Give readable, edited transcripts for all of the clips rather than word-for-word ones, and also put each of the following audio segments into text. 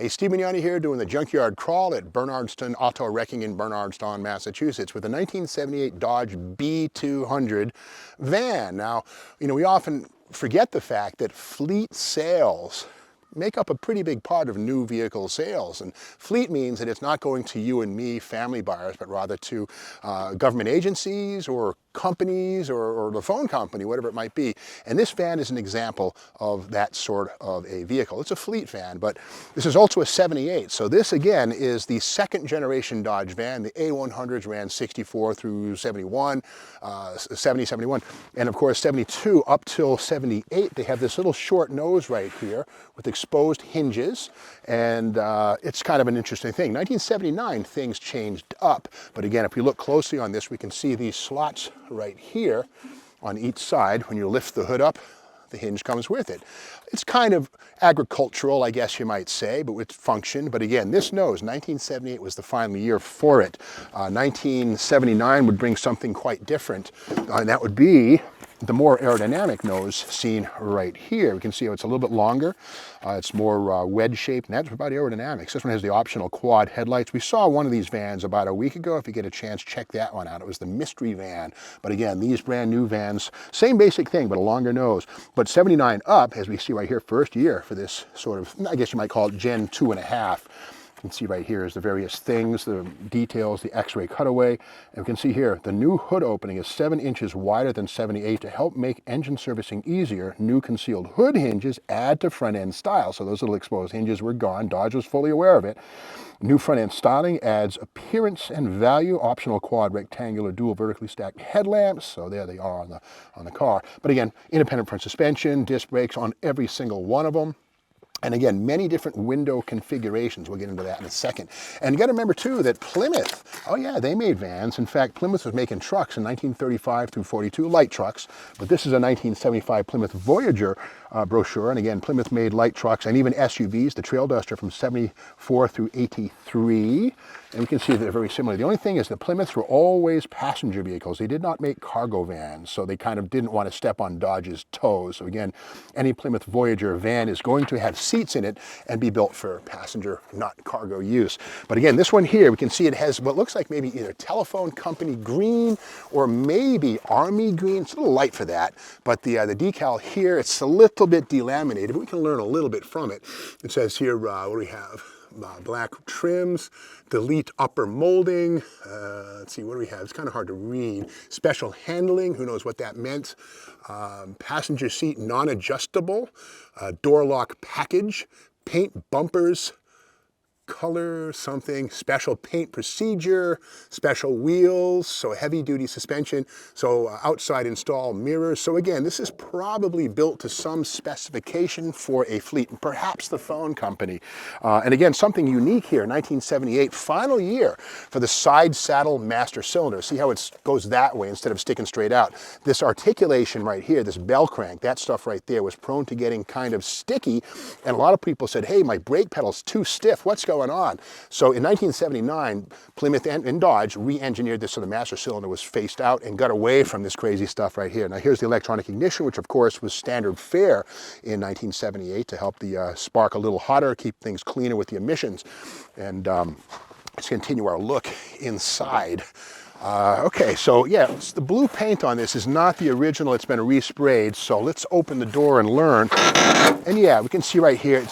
Hey, Steve Mignani here doing the junkyard crawl at Bernardston Auto Wrecking in Bernardston, Massachusetts with a 1978 Dodge B200 van. Now, we often forget the fact that fleet sales make up a pretty big part of new vehicle sales. And fleet means that it's not going to you and me, family buyers, but rather to government agencies or companies or the phone company, whatever it might be. And this van is an example of that sort of a vehicle. It's a fleet van, but this is also a 78. So this again is the second generation Dodge van. The A100s ran 64 through 71, 70, 71, and of course 72 up till 78. They have this little short nose right here with exposed hinges, and it's kind of an interesting thing. 1979, things changed up, but again, if we look closely on this, we can see these slots right here on each side. When you lift the hood up, the hinge comes with it. It's kind of agricultural, I guess you might say, but with function. But again, this nose, 1978 was the final year for it. 1979 would bring something quite different, and that would be the more aerodynamic nose seen right here. We can see how it's a little bit longer. It's more wedge shaped, and that's about aerodynamics. This one has the optional quad headlights. We saw one of these vans about a week ago. If you get a chance, check that one out. It was the mystery van. But again, these brand new vans, same basic thing, but a longer nose. But 79 up, as we see right here, first year for this sort of, I guess you might call it Gen 2.5. You can see right here is the various things, the details, the X-ray cutaway. And we can see here, the new hood opening is 7 inches wider than 78 to help make engine servicing easier. New concealed hood hinges add to front end style. So those little exposed hinges were gone. Dodge was fully aware of it. New front end styling adds appearance and value. Optional quad rectangular dual vertically stacked headlamps. So there they are on the car. But again, independent front suspension, disc brakes on every single one of them. And again, many different window configurations. We'll get into that in a second. And you got to remember too that Plymouth, oh yeah, they made vans. In fact, Plymouth was making trucks in 1935 through 42, light trucks. But this is a 1975 Plymouth Voyager brochure. And again, Plymouth made light trucks and even SUVs, the Trail Duster from 74 through 83. And we can see that they're very similar. The only thing is the Plymouths were always passenger vehicles. They did not make cargo vans, so they kind of didn't want to step on Dodge's toes. So again, any Plymouth Voyager van is going to have seats in it and be built for passenger, not cargo use. But again, this one here, we can see it has what looks like maybe either telephone company green or maybe army green. It's a little light for that, but the decal here, it's a little bit delaminated, but we can learn a little bit from it. It says here, what do we have? Black trims, delete upper molding. Let's see, what do we have? It's kind of hard to read. Special handling, who knows what that meant. Passenger seat non-adjustable, door lock package, paint bumpers, color something, special paint procedure, special wheels, so heavy duty suspension, so outside install mirrors. So again, this is probably built to some specification for a fleet, perhaps the phone company. And again, something unique here, 1978, final year for the side saddle master cylinder. See how it goes that way instead of sticking straight out. This articulation right here, this bell crank, that stuff right there was prone to getting kind of sticky. And a lot of people said, hey, my brake pedal's too stiff. What's going on? So in 1979, Plymouth and Dodge re-engineered this so the master cylinder was faced out and got away from this crazy stuff right here. Now here's the electronic ignition, which of course was standard fare in 1978 to help the spark a little hotter, keep things cleaner with the emissions. And let's continue our look inside. Okay, so yeah, the blue paint on this is not the original, it's been resprayed, so let's open the door and learn. And yeah, we can see right here,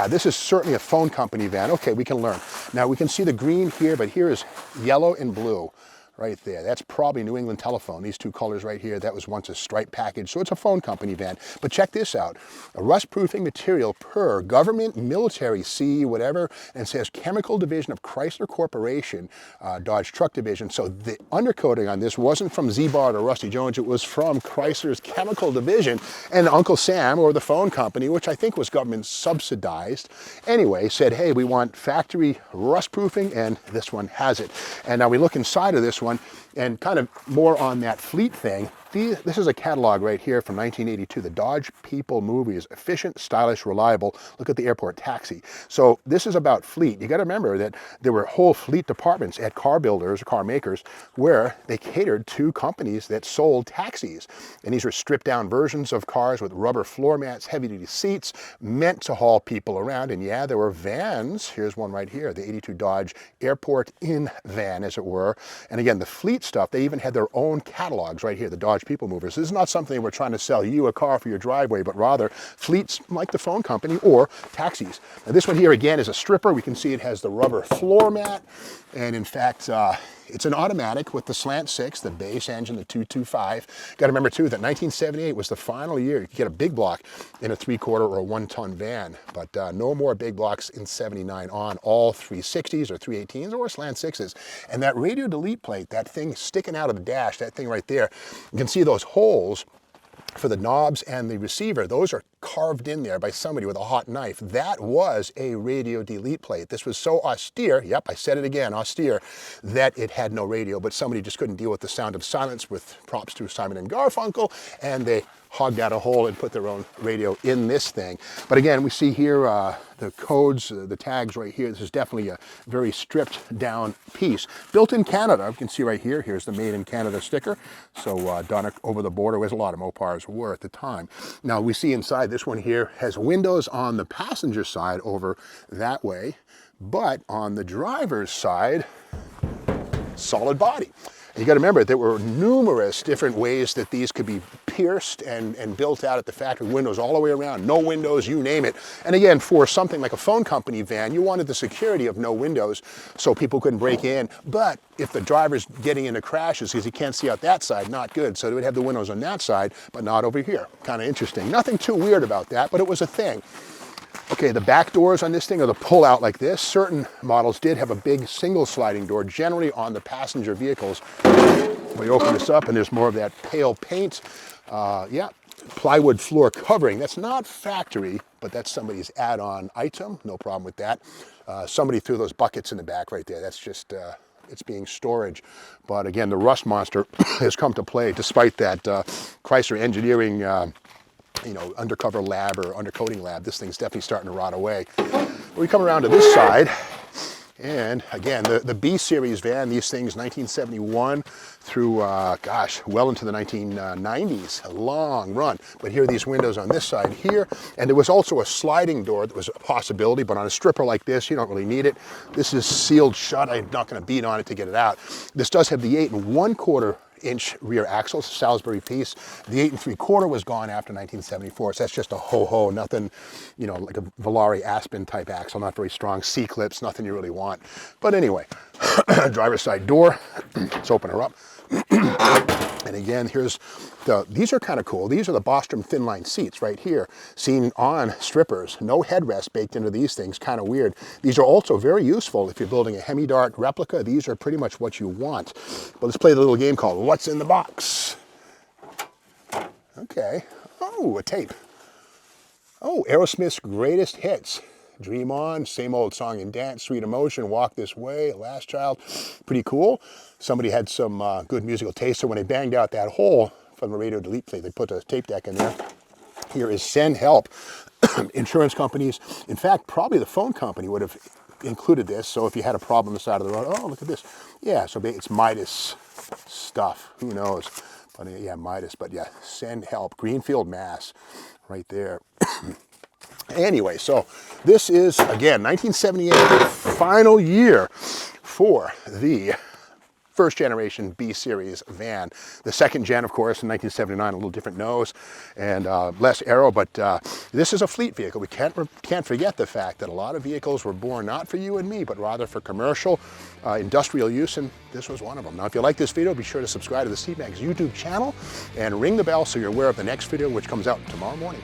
this is certainly a phone company van. Okay, we can learn. Now we can see the green here, but here is yellow and blue. Right there. That's probably New England Telephone. These two colors right here, that was once a stripe package. So it's a phone company van. But check this out. A rust-proofing material per government, military, sea, whatever, and it says Chemical Division of Chrysler Corporation, Dodge Truck Division. So the undercoating on this wasn't from Z-Bart or Rusty Jones. It was from Chrysler's Chemical Division. And Uncle Sam, or the phone company, which I think was government subsidized, anyway, said, hey, we want factory rust-proofing, and this one has it. And now we look inside of this one, And kind of more on that fleet thing, this is a catalog right here from 1982, the Dodge People Movies, efficient, stylish, reliable. Look at the airport taxi. So this is about fleet. You got to remember that there were whole fleet departments at car builders, car makers, where they catered to companies that sold taxis. And these were stripped down versions of cars with rubber floor mats, heavy duty seats, meant to haul people around. And yeah, there were vans. Here's one right here, the 82 Dodge Airport in van, as it were. And again, the fleet stuff, they even had their own catalogs right here, the Dodge People Movers. This is not something we're trying to sell you a car for your driveway, but rather fleets like the phone company or taxis. Now this one here again is a stripper. We can see it has the rubber floor mat, and in fact it's an automatic with the slant 6, the base engine, the 225. Got to remember too that 1978 was the final year you could get a big block in a 3/4 or a 1-ton van, but no more big blocks in 79 on, all 360s or 318s or slant 6s. And that radio delete plate, that thing sticking out of the dash, that thing right there, you can see those holes for the knobs and the receiver. Those are carved in there by somebody with a hot knife. That was a radio delete plate. This was so austere, yep, I said it again, austere, that it had no radio, but somebody just couldn't deal with the sound of silence, with props to Simon and Garfunkel, and they hogged out a hole and put their own radio in this thing. But again, we see here the codes, the tags right here. This is definitely a very stripped down piece. Built in Canada, you can see right here, here's the Made in Canada sticker. So done over the border, as a lot of Mopars were at the time. Now we see inside, this one here has windows on the passenger side over that way, but on the driver's side, solid body. You got to remember, there were numerous different ways that these could be pierced and built out at the factory. Windows all the way around, no windows, you name it. And again, for something like a phone company van, you wanted the security of no windows so people couldn't break in. But if the driver's getting into crashes because he can't see out that side, not good. So they would have the windows on that side, but not over here. Kind of interesting. Nothing too weird about that, but it was a thing. Okay, the back doors on this thing are the pull out like this. Certain models did have a big single sliding door, generally on the passenger vehicles. We open this up and there's more of that pale paint. Yeah, plywood floor covering. That's not factory, but that's somebody's add-on item. No problem with that. Somebody threw those buckets in the back right there. That's just, it's being storage. But again, the rust monster has come to play despite that Chrysler engineering undercover lab or undercoating lab. This thing's definitely starting to rot away. We come around to this side, and again, the B series van, these things 1971 through, gosh, well into the 1990s, a long run. But here are these windows on this side here, and there was also a sliding door that was a possibility, but on a stripper like this, you don't really need it. This is sealed shut. I'm not going to beat on it to get it out. This does have the 8 1/4 inch rear axle, Salisbury piece. The 8 3/4 was gone after 1974, so that's just a ho-ho, nothing, like a Volare Aspen type axle, not very strong. C-clips, nothing you really want. But anyway, driver's side door, let's open her up. And again, these are kind of cool. These are the Bostrom thin line seats right here, seen on strippers. No headrest baked into these things, kind of weird. These are also very useful if you're building a Hemi-Dart replica. These are pretty much what you want. But let's play the little game called What's in the Box? Okay. Oh, a tape. Oh, Aerosmith's greatest hits. Dream On, Same Old Song and Dance, Sweet Emotion, Walk This Way, Last Child. Pretty cool. Somebody had some good musical taste, so when they banged out that hole from the radio delete plate, they put a tape deck in there. Here is Send Help. Insurance companies, in fact, probably the phone company would have included this, so if you had a problem on the side of the road, oh, look at this. Yeah, so it's Midas stuff, who knows. But yeah, Midas, but yeah, Send Help, Greenfield, Mass, right there. Anyway, so this is, again, 1978, the final year for the first generation B series van. The second gen, of course, in 1979, a little different nose and less aero, but this is a fleet vehicle. We can't forget the fact that a lot of vehicles were born not for you and me, but rather for commercial, industrial use, and this was one of them. Now, if you like this video, be sure to subscribe to the C-Mags YouTube channel and ring the bell so you're aware of the next video, which comes out tomorrow morning.